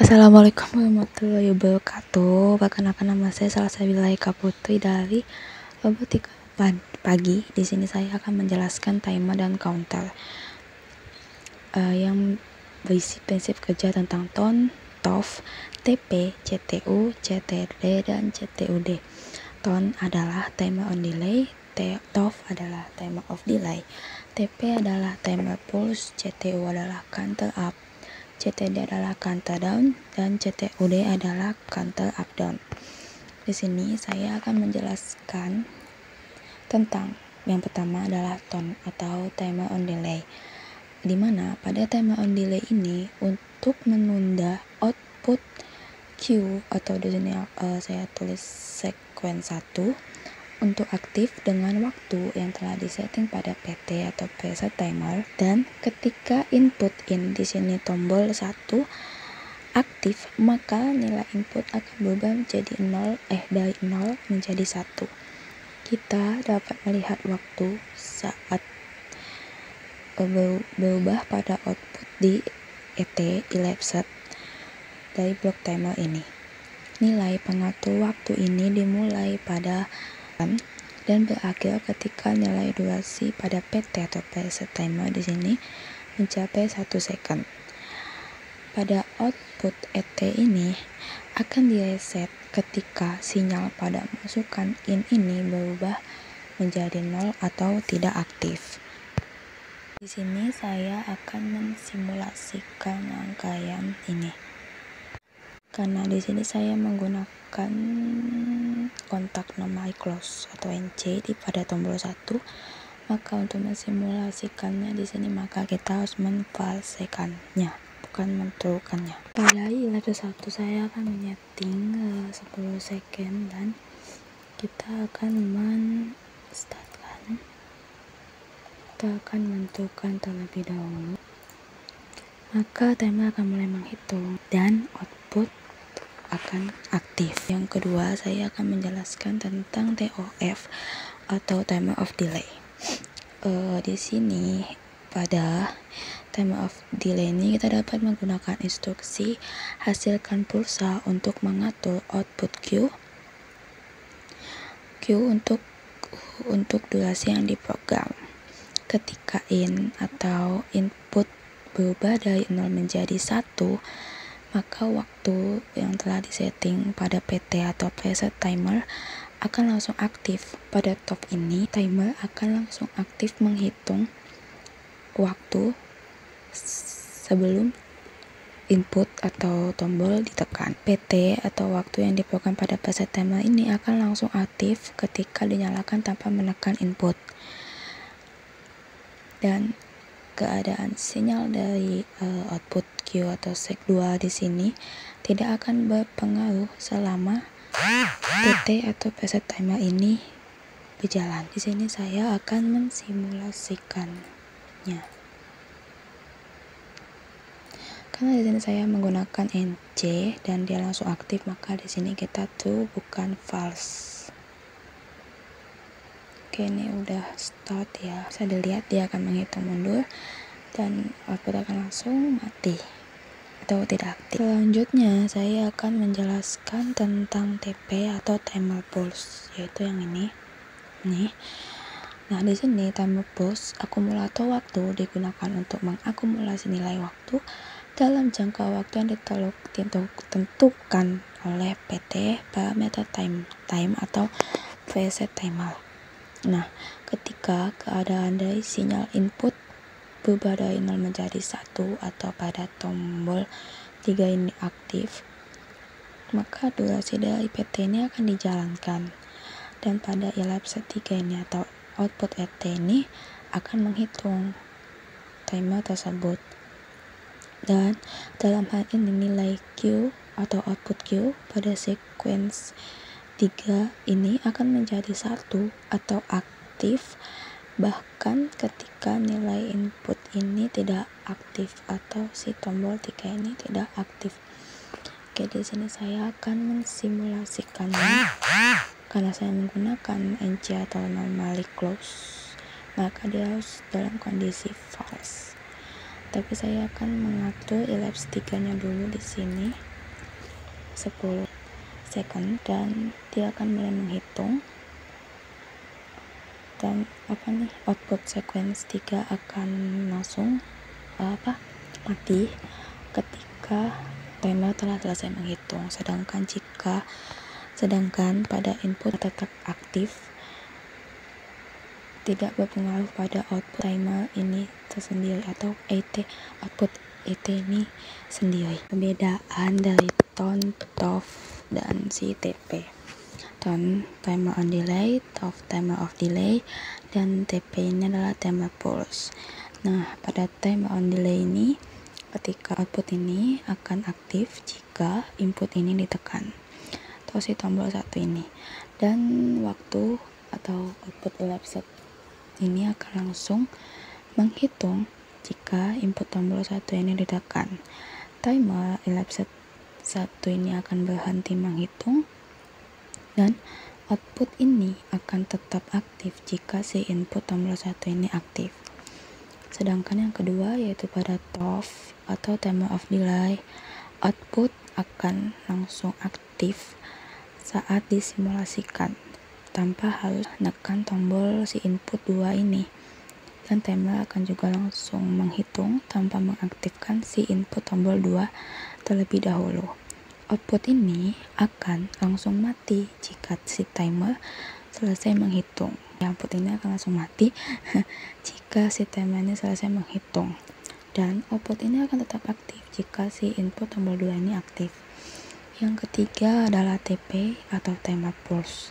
Assalamualaikum warahmatullahi wabarakatuh. Perkenalkan, nama saya Salsabila Eka Putri dari Robotika Pagi. Di sini saya akan menjelaskan timer dan counter yang berisi prinsip kerja tentang TON, TOF, TP, CTU, CTD, dan CTUD. TON adalah timer on delay, TOF adalah timer off delay, TP adalah timer pulse, CTU adalah counter up, CTD adalah counter down, dan CTUD adalah counter up down. Di sini saya akan menjelaskan tentang yang pertama adalah TON atau timer on delay, di mana pada timer on delay ini untuk menunda output Q atau di sini saya tulis sequence 1 untuk aktif dengan waktu yang telah disetting pada PT atau preset timer, dan ketika input in di sini tombol 1 aktif, maka nilai input akan berubah menjadi 0 dari 0 menjadi 1. Kita dapat melihat waktu saat berubah pada output di ET elapsed dari blok timer ini. Nilai pengatur waktu ini dimulai pada dan berakhir ketika nilai durasi pada PT atau preset timer di sini mencapai 1 second. Pada output ET ini akan direset ketika sinyal pada masukan in ini berubah menjadi 0 atau tidak aktif. Di sini saya akan mensimulasikan rangkaian ini. Karena di sini saya menggunakan kontak nomor close atau NC pada tombol 1, maka untuk mensimulasikannya di sini maka kita harus menfalsekannya, bukan menturunkannya. Pada elapsed 1 saya akan menyeting 10 second dan kita akan menstartkan. Kita akan menentukan terlebih dahulu, maka timer akan mulai menghitung dan output akan aktif. Yang kedua, saya akan menjelaskan tentang TOF atau timer of delay. Di sini pada timer of delay ini kita dapat menggunakan instruksi hasilkan pulsa untuk mengatur output Q untuk durasi yang diprogram. Ketika in atau input berubah dari 0 menjadi 1, maka waktu yang telah disetting pada PT atau preset timer akan langsung aktif. Pada top ini, timer akan langsung aktif menghitung waktu sebelum input atau tombol ditekan. PT atau waktu yang diprogram pada preset timer ini akan langsung aktif ketika dinyalakan tanpa menekan input. Dan keadaan sinyal dari output Q atau sek 2 di sini tidak akan berpengaruh selama PT atau preset timer ini berjalan. Di sini saya akan mensimulasikannya. Karena di sini saya menggunakan NC dan dia langsung aktif, maka di sini kita true bukan false. Oke, ini udah start ya. Bisa dilihat dia akan menghitung mundur dan output akan langsung mati atau tidak aktif. Selanjutnya saya akan menjelaskan tentang TP atau timer pulse, yaitu yang ini. Nah, di sini timer pulse akumulator waktu digunakan untuk mengakumulasi nilai waktu dalam jangka waktu yang ditentukan oleh PT parameter time atau preset timer. Nah, ketika keadaan dari sinyal input berubah dari 0 menjadi 1 atau pada tombol 3 ini aktif, maka durasi dari PT ini akan dijalankan. Dan pada elapsed 3 ini atau output ET ini akan menghitung timer tersebut. Dan dalam hal ini nilai Q atau output Q pada sequence 3 ini akan menjadi 1 atau aktif bahkan ketika nilai input ini tidak aktif atau si tombol 3 ini tidak aktif. Oke, di sini saya akan mensimulasikannya. Karena saya menggunakan NC atau normally close, maka dia harus dalam kondisi false. Tapi saya akan mengatur elapsed 3-nya dulu di sini. 10 second dan dia akan mulai menghitung, dan output sequence 3 akan langsung mati ketika timer telah selesai menghitung. Sedangkan pada input tetap aktif, tidak berpengaruh pada output timer ini tersendiri atau output ET ini sendiri. Perbedaan dari tone, TOF, dan si TP. Tone, timer on delay, TOF, timer off delay, dan TP ini adalah timer pulse. Nah, pada timer on delay ini, ketika output ini akan aktif jika input ini ditekan atau si tombol 1 ini, dan waktu atau output elapsed ini akan langsung menghitung jika input tombol 1 ini ditekan. Timer elapsed 1 ini akan berhenti menghitung dan output ini akan tetap aktif jika si input tombol 1 ini aktif. Sedangkan yang kedua yaitu pada TOF atau timer off delay, output akan langsung aktif saat disimulasikan tanpa harus menekan tombol si input 2 ini, dan timer akan juga langsung menghitung tanpa mengaktifkan si input tombol 2 terlebih dahulu. Output ini akan langsung mati jika si timer selesai menghitung. Output ini akan langsung mati jika si timer ini selesai menghitung, dan output ini akan tetap aktif jika si input tombol 2 ini aktif. Yang ketiga adalah TP atau timer pulse.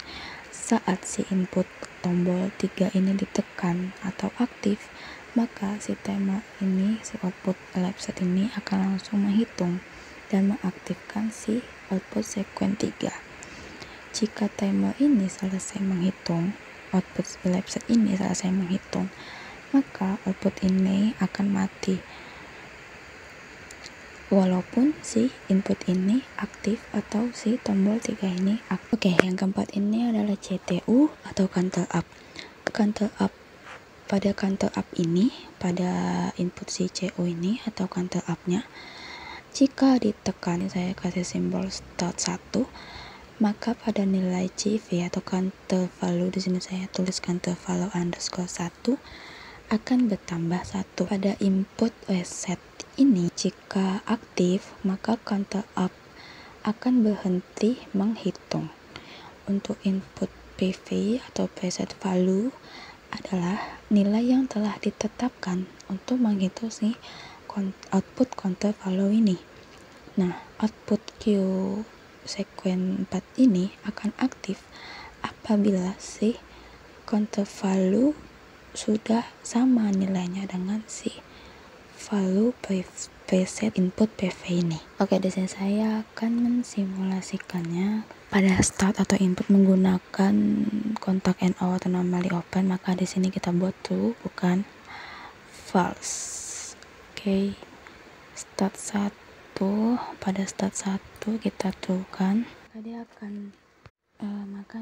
Saat si input tombol 3 ini ditekan atau aktif, maka si timer ini, si output elapsed ini akan langsung menghitung dan mengaktifkan si output sequence 3. Jika timer ini selesai menghitung, output elapsed ini selesai menghitung, maka output ini akan mati walaupun si input ini aktif atau si tombol 3 ini aktif. Oke, yang keempat ini adalah CTU atau counter up. Counter up, pada counter up ini, pada input si CU ini atau counter up-nya, jika ditekan, saya kasih simbol start 1, maka pada nilai CV atau counter value, di sini saya tulis counter value underscore 1, akan bertambah 1. Pada input reset ini, jika aktif, maka counter up akan berhenti menghitung. Untuk input PV atau preset value adalah nilai yang telah ditetapkan untuk menghitung si output counter value ini. Nah, output Q sequence 4 ini akan aktif apabila si counter value sudah sama nilainya dengan si value preset input PV ini. Oke, di sini saya akan mensimulasikannya pada start atau input menggunakan kontak NO atau normally open, maka di sini kita buat true bukan false. Oke, start 1, pada start 1 kita true kan, maka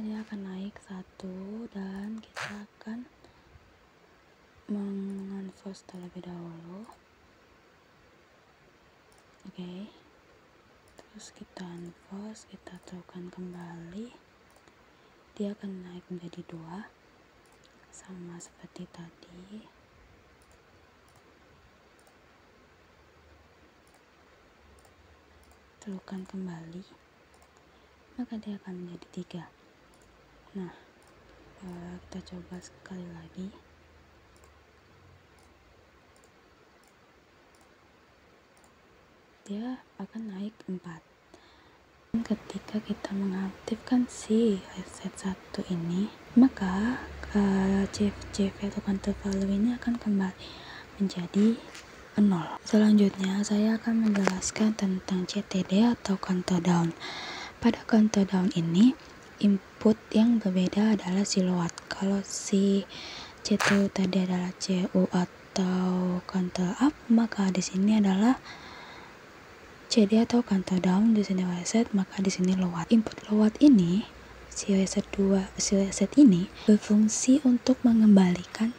dia akan naik 1 dan kita akan mengunforce terlebih dahulu. Oke, terus kita unforce, kita terukan kembali, dia akan naik menjadi 2 sama seperti tadi. Terukan kembali, maka dia akan menjadi 3. Nah, kita coba sekali lagi. Dia akan naik 4. Ketika kita mengaktifkan si reset 1 ini, maka CV atau counter value ini akan kembali menjadi 0. Selanjutnya saya akan menjelaskan tentang CTD atau counter down. Pada counter down ini, input yang berbeda adalah si load. Kalau si CTU tadi adalah CU atau counter up, maka di sini adalah CD atau counter down, di sini reset, maka di sini load. Input load ini, si reset ini berfungsi untuk mengembalikan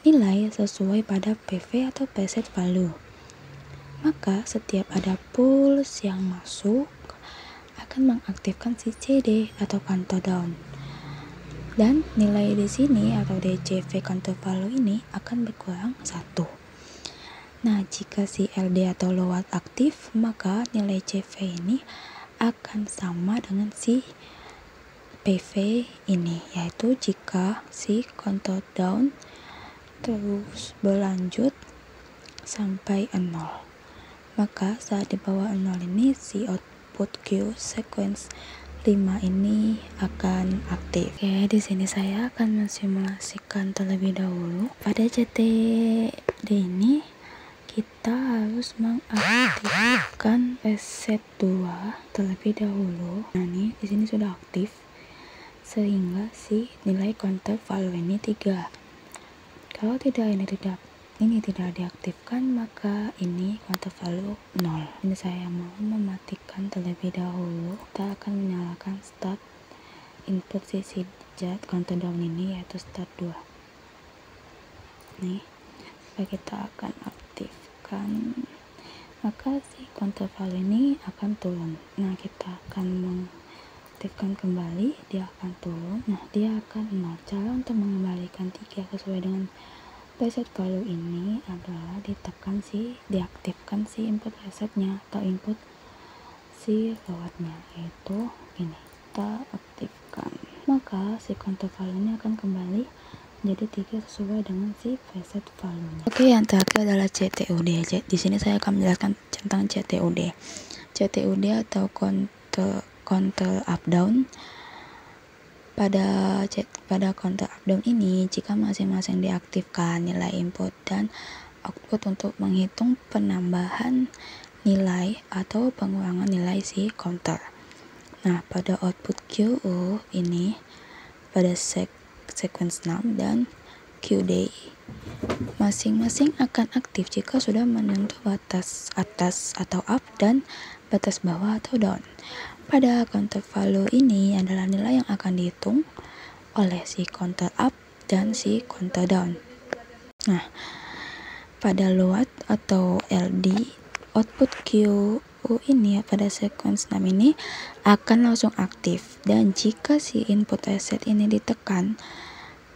nilai sesuai pada PV atau preset value. Maka setiap ada pulse yang masuk akan mengaktifkan si CD atau counter down. Dan nilai di sini atau DCV counter value ini akan berkurang 1. Nah, jika si LD atau load aktif, maka nilai CV ini akan sama dengan si PV ini, yaitu jika si counter down terus berlanjut sampai 0. Maka saat di bawah 0 ini si output Q sequence 5 ini akan aktif. Oke, di sini saya akan mensimulasikan terlebih dahulu. Pada CTD ini kita harus mengaktifkan reset 2 terlebih dahulu. Nah, ini di sini sudah aktif sehingga si nilai counter value ini 3. Kalau ini tidak diaktifkan, maka ini counter value 0. Ini saya mau mematikan terlebih dahulu. Kita akan menyalakan start input si jet counter down ini, yaitu start 2. Nih, kita akan aktifkan, maka si counter value ini akan turun. Nah, kita akan mengaktifkan kembali, dia akan turun. Nah, dia akan 0. Cara untuk mengembalikan 3 sesuai dengan preset value ini adalah diaktifkan si input resetnya atau input si loadnya, yaitu ini. Kita aktifkan, maka si counter value ini akan kembali menjadi 3 sesuai dengan si preset value-nya. Oke, yang terakhir adalah CTUD. Di sini saya akan menjelaskan tentang CTUD. CTUD atau counter up down. Pada counter up down ini, jika masing-masing diaktifkan nilai input dan output untuk menghitung penambahan nilai atau pengurangan nilai si counter. Nah, pada output QO ini pada sequence 6 dan QD masing-masing akan aktif jika sudah menyentuh batas atas atau up dan batas bawah atau down. Pada counter value ini adalah nilai yang akan dihitung oleh si counter up dan si counter down. Nah, pada load atau LD, output QO ini pada sequence 6 ini akan langsung aktif, dan jika si input reset ini ditekan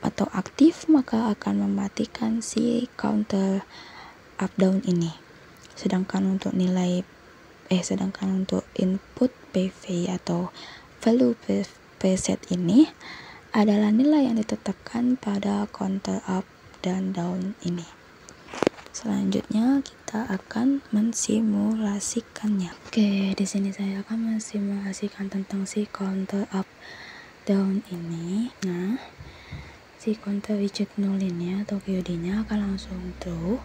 atau aktif, maka akan mematikan si counter up down ini. Sedangkan untuk input PV atau value preset ini adalah nilai yang ditetapkan pada counter up dan down ini. Selanjutnya kita akan mensimulasikannya. Oke, di sini saya akan mensimulasikan tentang si counter up down ini. Nah, si counter reset 0 ini atau QD-nya akan langsung true.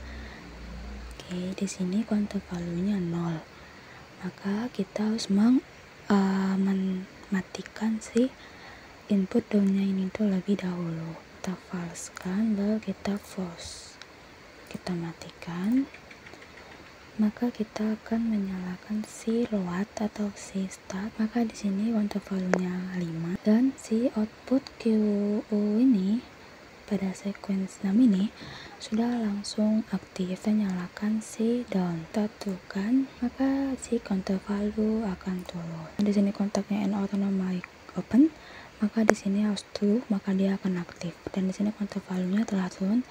Oke, di sini counter value-nya 0. Maka kita harus mematikan si input down-nya ini terlebih dahulu. Kita falsekan, baru kita false. Kita matikan. Maka kita akan menyalakan si load atau si start. Maka di sini counter value-nya 5 dan si output QO ini pada sequence 6 ini sudah langsung aktif. Kita nyalakan si down, tentukan, maka si counter value akan turun. Di sini kontaknya NO automatic open, maka di sini harus true, maka dia akan aktif. Dan di sini counter value-nya telah turun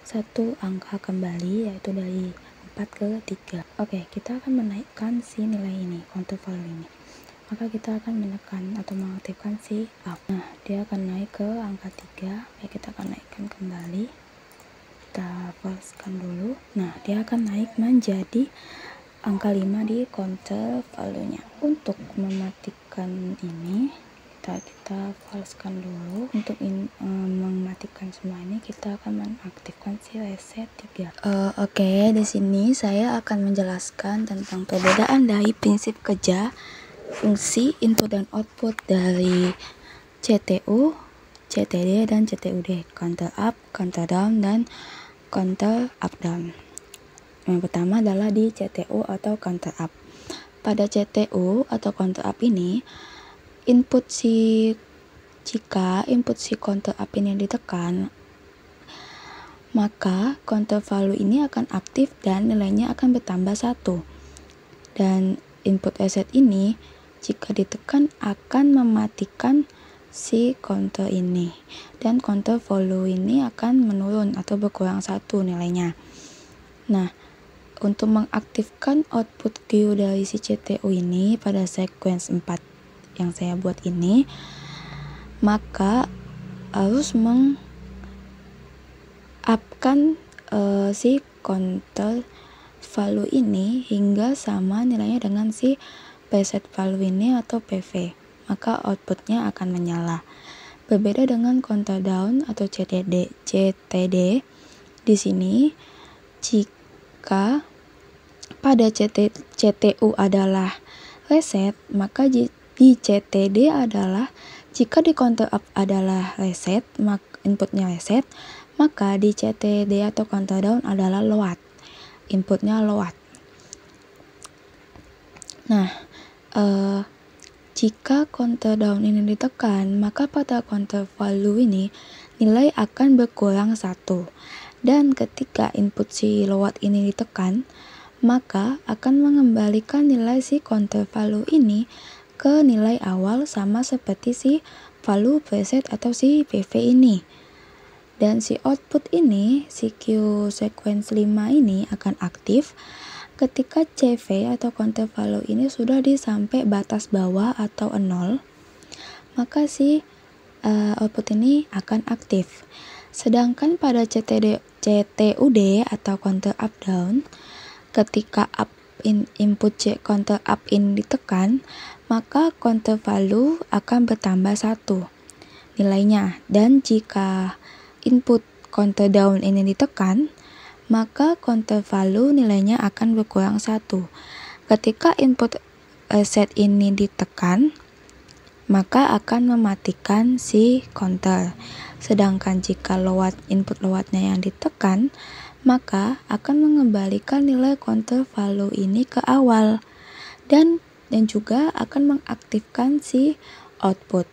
1 angka kembali, yaitu dari 4 ke 3. Oke, kita akan menaikkan si nilai ini, counter value ini. Maka kita akan menekan atau mengaktifkan si up. Nah, dia akan naik ke angka 3. Oke, kita akan naikkan kembali. Kita falsekan dulu. Nah, dia akan naik menjadi angka 5 di counter value-nya. Untuk mematikan ini, kita falsekan dulu. Untuk mematikan semua ini, kita akan mengaktifkan si reset 3. Oke, di sini saya akan menjelaskan tentang perbedaan dari prinsip kerja fungsi input dan output dari CTU, CTD, dan CTUD, counter up, counter down, dan counter up down. Yang pertama adalah di CTU atau counter up. Pada CTU atau counter up ini, jika input si counter up ini ditekan, maka counter value ini akan aktif dan nilainya akan bertambah 1. Dan input reset ini, jika ditekan akan mematikan si counter ini, dan counter follow ini akan menurun atau berkurang 1 nilainya. Nah, untuk mengaktifkan output Q dari si CTU ini pada sequence 4 yang saya buat ini, maka harus mengupkan si counter value ini hingga sama nilainya dengan si preset value ini atau PV, maka outputnya akan menyala. Berbeda dengan counter down atau CTD di sini, jika pada CTU adalah reset, maka di CTD adalah jika di counter up adalah reset, inputnya reset, maka di CTD atau counter down adalah load, inputnya load. Nah, jika counter down ini ditekan, maka pada counter value ini nilai akan berkurang 1. Dan ketika input si load ini ditekan, maka akan mengembalikan nilai si counter value ini ke nilai awal sama seperti si value preset atau si PV ini. Dan si output ini, si Q sequence 5 ini akan aktif ketika CV atau counter value ini sudah sampai batas bawah atau 0, maka si output ini akan aktif. Sedangkan pada CTUD atau counter up down, ketika input counter up in ditekan, maka counter value akan bertambah 1 nilainya. Dan jika input counter down ini ditekan, maka counter value nilainya akan berkurang 1. Ketika input reset ini ditekan, maka akan mematikan si counter. Sedangkan jika input loadnya yang ditekan, maka akan mengembalikan nilai counter value ini ke awal, dan juga akan mengaktifkan si output.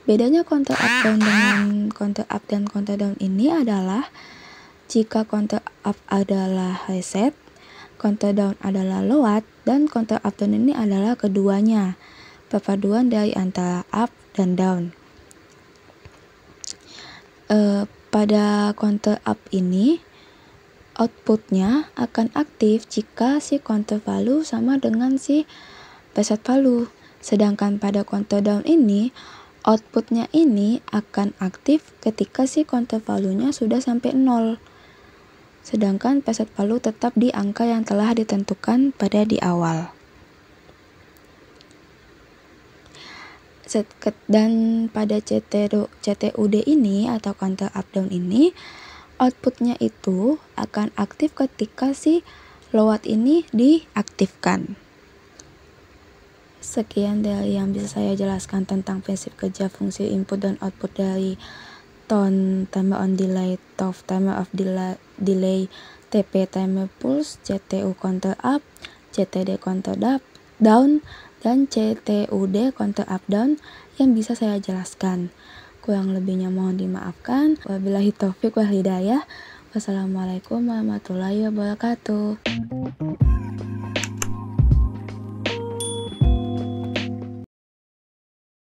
Bedanya counter up down dengan counter up dan counter down ini adalah jika counter up adalah reset, counter down adalah load, dan counter up down ini adalah keduanya, perpaduan dari antara up dan down. Pada counter up ini, outputnya akan aktif jika si counter value sama dengan si preset value. Sedangkan pada counter down ini, outputnya ini akan aktif ketika si counter value-nya sudah sampai 0. Sedangkan preset value tetap di angka yang telah ditentukan pada di awal. Dan pada CTUD ini atau counter up down ini, outputnya itu akan aktif ketika si load ini diaktifkan. Sekian dari yang bisa saya jelaskan tentang prinsip kerja fungsi input dan output dari TON, timer on delay, TOF, timer of delay, TP, timer pulse, CTU counter up, CTD counter down, dan CTUD counter up down yang bisa saya jelaskan. Kurang lebihnya mohon dimaafkan. Wabillahi taufiq wal hidayah. Wassalamualaikum warahmatullahi wabarakatuh.